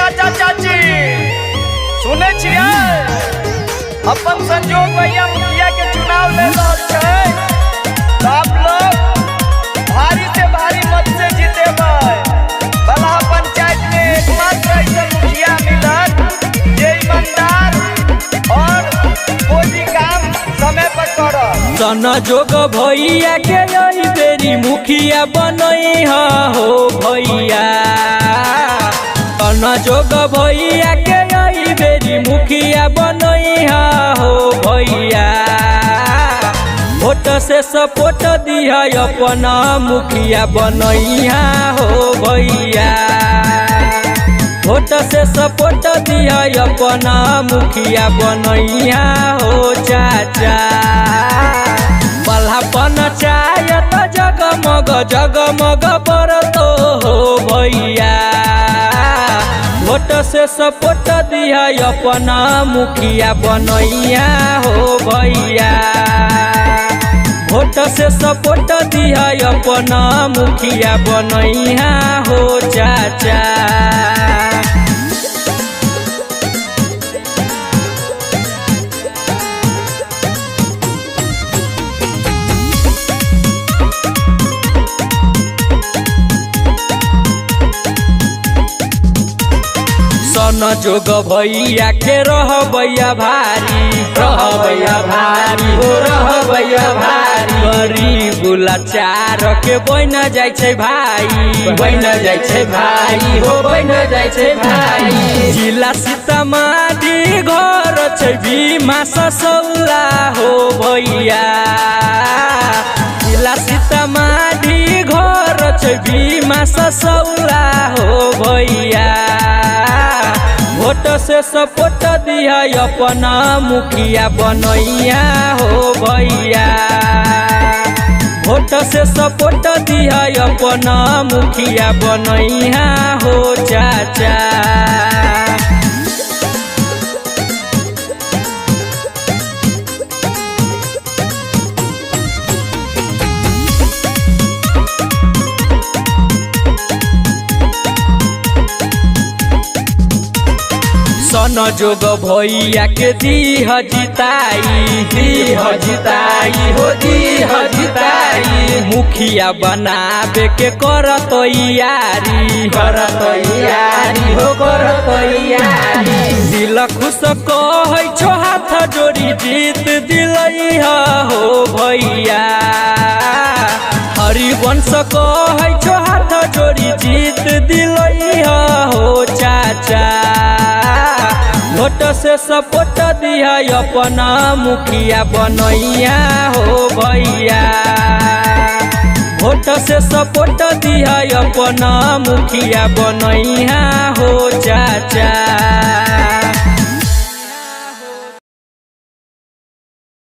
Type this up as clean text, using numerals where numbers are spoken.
चाचा चाची सुने छियै अपन संजोग भैया मुखिया के चुनाव ले रहल छै तो आप लोग भारी से भारी मत से जीतेबै। बलहा पंचायत में एकमात्र ऐसा मुखिया मिलत जे ईमानदार और कोई काम समय पर करत। संजोग भैया के यही बेरी मुखिया बनई हो भैया। संजोग भैया के यही बेरी मुखिया बनई हो भैया। वोट से सपोर्ट दिया अपना मुखिया बनैया हो भैया। वोट से सपोर्ट दिया अपना मुखिया बनैया हो चाचा। बल्हा पंचायत जगमग जगमग बरतो हो भैया। वोट से सपोर्ट दिया अपना मुखिया बनैया हो भैया। वोट से सपोर्ट दिया अपना मुखिया बनैया हो चाचा। संजोग भैया के रहबैया भारी हो रहबैया भारी। गरीब लाचार के बन जाय छै भाई हो बन जाय छै भाई। जिला सीतामढ़ी घर छै भीमा ससौला हो भैया। जिला सीतामढ़ी घर छै भीमा ससौला हो भैया। वोट से सपोर्ट दिया अपना मुखिया बनैया हो भैया। वोट से सपोर्ट दिया अपना मुखिया बनैया हो चाचा। संजोग भैया के दीह जिताई हो मुखिया बनाबे के कर तैयारी हो दिल खुश कहै छो हाथ जोड़ी जीत दिलैहा हो भैया। हरिवंश कहै छो हाथ जोड़ी जीत दिलैहा हो चाचा। वोट से सपोर्ट दिया अपना मुखिया बनैया हो भैया। वोट से सपोर्ट दिया अपना मुखिया बनैया हो